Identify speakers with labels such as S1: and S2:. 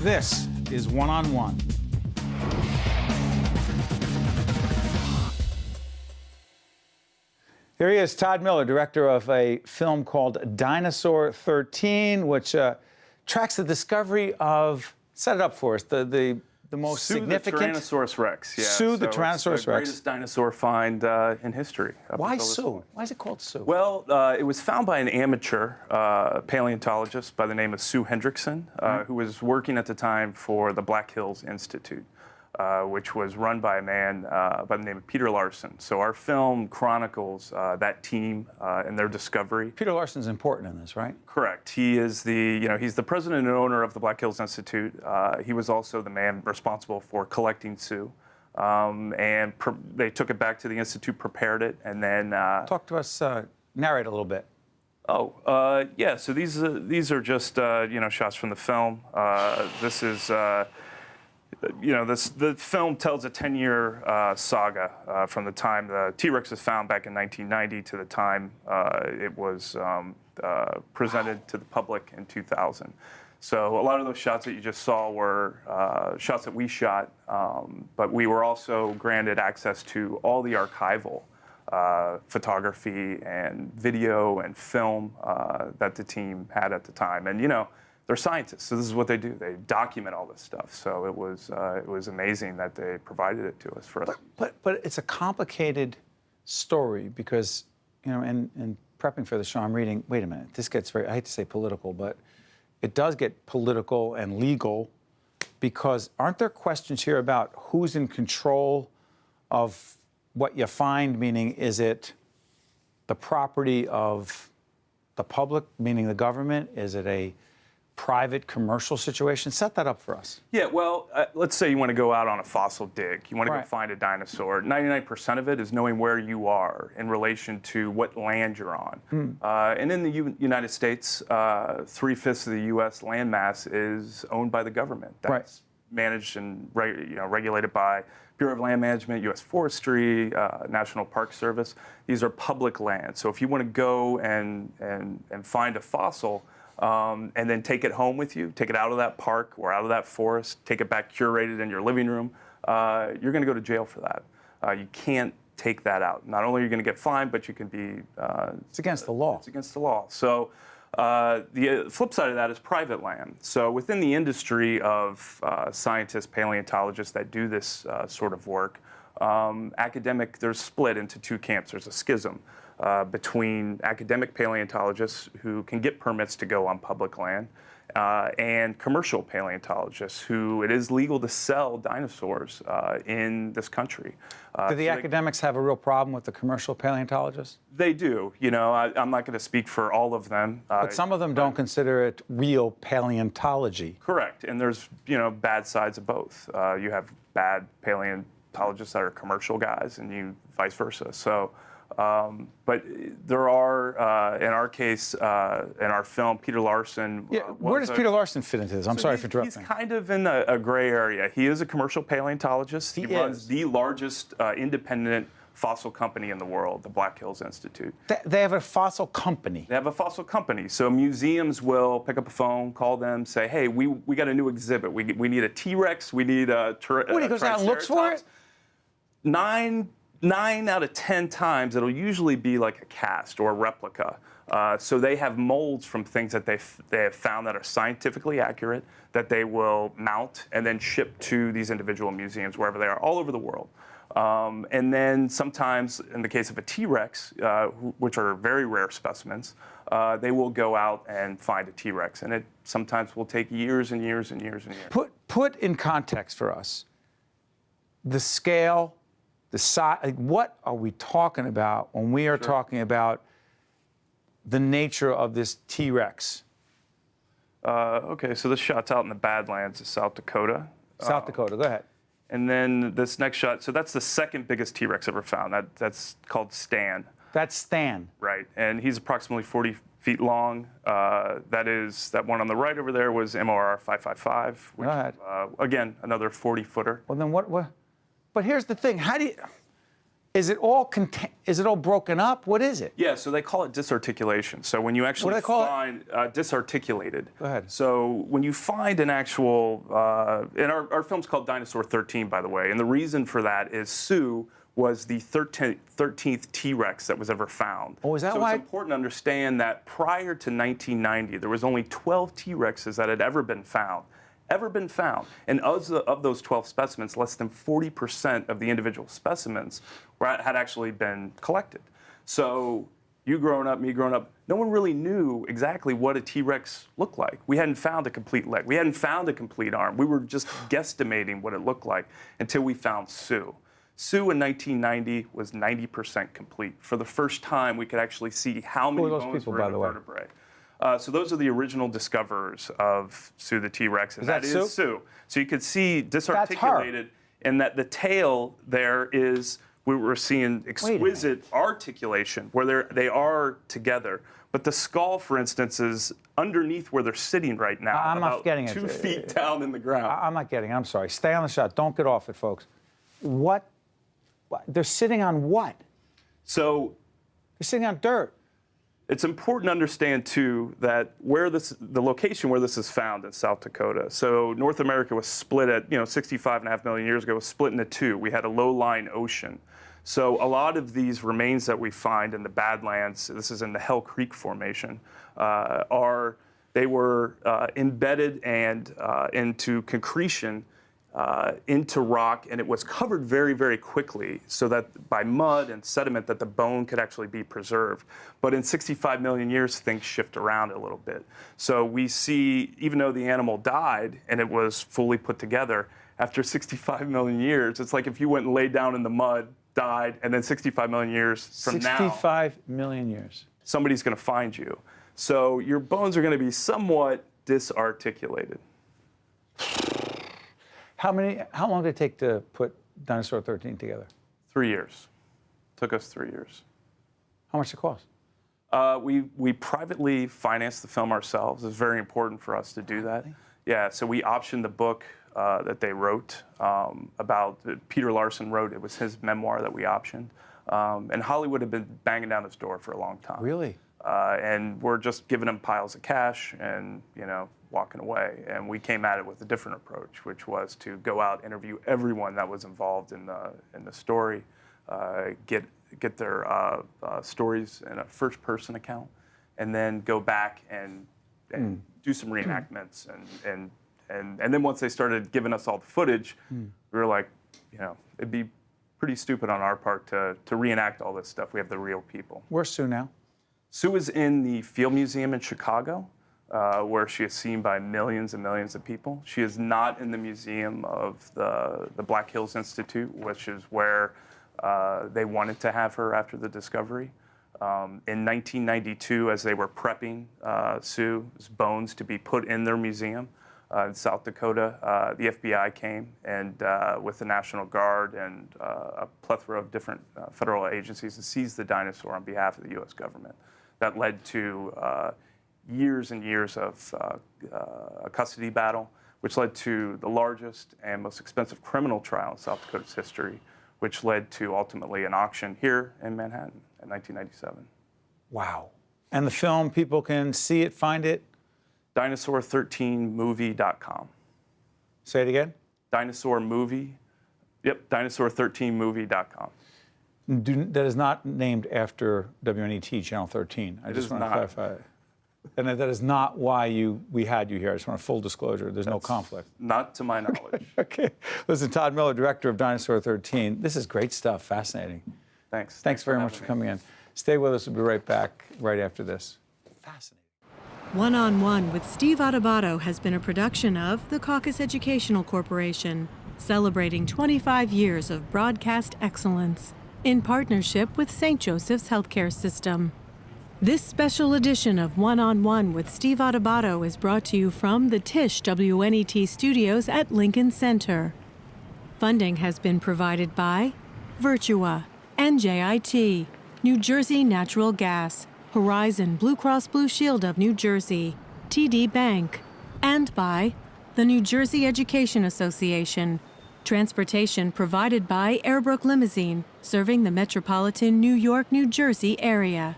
S1: This is One on One. Here he is, Todd Miller, director of a film called Dinosaur 13, which tracks the discovery of, set it up for us, the most significant...
S2: the Tyrannosaurus Rex, yeah.
S1: Sue the Tyrannosaurus Rex.
S2: The greatest dinosaur find in history.
S1: Why Sue? Why is it called Sue?
S2: Well, it was found by an amateur paleontologist by the name of Sue Hendrickson, who was working at the time for the Black Hills Institute, which was run by a man by the name of Peter Larson. So our film chronicles that team and their discovery.
S1: Peter Larson's important in this, right?
S2: Correct. He is he's the president and owner of the Black Hills Institute. He was also the man responsible for collecting Sue. And they took it back to the Institute, prepared it, and then...
S1: Talk to us, narrate a little bit.
S2: Oh, yeah, so these are just, shots from the film. This is... the film tells a 10-year saga from the time the T-Rex was found back in 1990 to the time it was presented to the public in 2000. So a lot of those shots that you just saw were shots that we shot, but we were also granted access to all the archival photography and video and film that the team had at the time. And, they're scientists, so this is what they do. They document all this stuff. So it was amazing that they provided it to us for us.
S1: But it's a complicated story because, in prepping for the show, I'm reading, wait a minute, this gets very, I hate to say political, but it does get political and legal because aren't there questions here about who's in control of what you find, meaning is it the property of the public, meaning the government? Is it a private commercial situation? Set that up for us. Yeah, well,
S2: let's say you want to go out on a fossil dig. You want to
S1: Right.
S2: go find a dinosaur. 99% of it is knowing where you are in relation to what land you're on. And in the United States, 3/5 of the U.S. landmass is owned by the government. That's managed and regulated by Bureau of Land Management, U.S. Forestry, National Park Service. These are public lands. So if you want to go and find a fossil, and then take it home with you, take it out of that park or out of that forest, take it back curated in your living room, you're going to go to jail for that. You can't take that out. Not only are you going to get fined, but you can be...
S1: it's against the law.
S2: It's against the law. So the flip side of that is private land. So within the industry of scientists, paleontologists that do this sort of work, there's split into two camps. There's a schism between academic paleontologists who can get permits to go on public land and commercial paleontologists who it is legal to sell dinosaurs in this country.
S1: Do the academics have a real problem with the commercial paleontologists?
S2: They do. I'm not going to speak for all of them.
S1: But some of them don't consider it real paleontology.
S2: Correct. And there's, bad sides of both. You have bad paleontologists that are commercial guys and vice versa. So. But there are, in our case, in our film, Peter Larson.
S1: Yeah, where does Peter Larson fit into this? I'm sorry for interrupting.
S2: He's kind of in a gray area. He is a commercial paleontologist. He runs the largest independent fossil company in the world, the Black Hills Institute.
S1: They have a fossil company?
S2: They have a fossil company. So museums will pick up a phone, call them, say, hey, we got a new exhibit. We need a T-Rex. We need a
S1: What, he goes out and looks for it?
S2: 9 out of 10 times, it'll usually be like a cast or a replica. So they have molds from things that they have found that are scientifically accurate that they will mount and then ship to these individual museums wherever they are, all over the world. And then sometimes, in the case of a T-Rex, which are very rare specimens, they will go out and find a T-Rex. And it sometimes will take years and years and years and years.
S1: Put in context for us the scale, the size, what are we talking about when we are talking about the nature of this T-Rex?
S2: Okay, so this shot's out in the Badlands of South Dakota.
S1: South Dakota, go ahead.
S2: And then this next shot, so that's the second biggest T-Rex ever found. That's called Stan.
S1: That's Stan.
S2: Right, and he's approximately 40 feet long. That one on the right over there was MOR 555, which,
S1: go ahead.
S2: Again, another 40-footer.
S1: Well, then what? But here's the thing. How do you... Is it all broken up? What is it?
S2: Yeah, so they call it disarticulation. So when you actually find disarticulated.
S1: Go ahead.
S2: So when you find an actual, and our film's called Dinosaur 13, by the way, and the reason for that is Sue was the 13th T-Rex that was ever found.
S1: Oh, is that
S2: so
S1: why?
S2: It's important to understand that prior to 1990, there was only 12 T-Rexes that had ever been found. And of those 12 specimens, less than 40% of the individual specimens had actually been collected. So you growing up, me growing up, no one really knew exactly what a T-Rex looked like. We hadn't found a complete leg. We hadn't found a complete arm. We were just guesstimating what it looked like until we found Sue. Sue in 1990 was 90% complete. For the first time, we could actually see how many bones were in a vertebrae. So those are the original discoverers of Sue the T-Rex, and that is Sue. So you could see disarticulated, and that the tail there is, we were seeing exquisite articulation where they are together. But the skull, for instance, is underneath where they're sitting right now.
S1: I'm not getting it.
S2: 2 feet down in the ground.
S1: I'm not getting it. I'm sorry. Stay on the shot. Don't get off it, folks. What? They're sitting on what?
S2: So
S1: they're sitting on dirt.
S2: It's important to understand, too, that the location where this is found in South Dakota. So North America was split at, 65.5 million years ago, was split into 2. We had a low-lying ocean. So a lot of these remains that we find in the Badlands, this is in the Hell Creek Formation, they were embedded and into concretion, into rock, and it was covered very, very quickly so that by mud and sediment that the bone could actually be preserved. But in 65 million years, things shift around a little bit. So we see, even though the animal died and it was fully put together, after 65 million years, it's like if you went and laid down in the mud, died, and then 65 million years from now,
S1: 65 million years.
S2: Somebody's going to find you. So your bones are going to be somewhat disarticulated.
S1: How long did it take to put Dinosaur 13 together?
S2: 3 years. Took us 3 years.
S1: How much did it cost?
S2: We privately financed the film ourselves. It was very important for us to do that. Yeah, so we optioned the book that they wrote Peter Larson wrote. It was his memoir that we optioned. And Hollywood had been banging down his door for a long time.
S1: Really?
S2: And we're just giving them piles of cash and, walking away. And we came at it with a different approach, which was to go out, interview everyone that was involved in the story, get their stories in a first-person account, and then go back and do some reenactments. And then once they started giving us all the footage, we were like, it'd be pretty stupid on our part to reenact all this stuff. We have the real people.
S1: Where's Sue now?
S2: Sue is in the Field Museum in Chicago, where she is seen by millions and millions of people. She is not in the museum of the Black Hills Institute, which is where they wanted to have her after the discovery. In 1992, as they were prepping Sue's bones to be put in their museum in South Dakota, the FBI came and with the National Guard and a plethora of different federal agencies to seize the dinosaur on behalf of the U.S. government. That led to years and years of a custody battle, which led to the largest and most expensive criminal trial in South Dakota's history, which led to ultimately an auction here in Manhattan in 1997.
S1: Wow. And the film, people can see it, find it?
S2: Dinosaur13movie.com.
S1: Say it again?
S2: Dinosaur13movie.com.
S1: That is not named after WNET Channel 13. I just want to clarify. And that is not why we had you here. I just want a full disclosure. There's no conflict.
S2: Not to my knowledge.
S1: Okay. Listen, Todd Miller, director of Dinosaur 13. This is great stuff. Fascinating.
S2: Thanks.
S1: Thanks very much for coming in. Stay with us. We'll be right back right after this. Fascinating.
S3: One-on-One with Steve Adubato has been a production of the Caucus Educational Corporation, celebrating 25 years of broadcast excellence in partnership with St. Joseph's Healthcare System. This special edition of One-on-One with Steve Adubato is brought to you from the Tisch WNET studios at Lincoln Center. Funding has been provided by Virtua, NJIT, New Jersey Natural Gas, Horizon Blue Cross Blue Shield of New Jersey, TD Bank, and by the New Jersey Education Association, Transportation provided by Airbrook Limousine, serving the metropolitan New York, New Jersey area.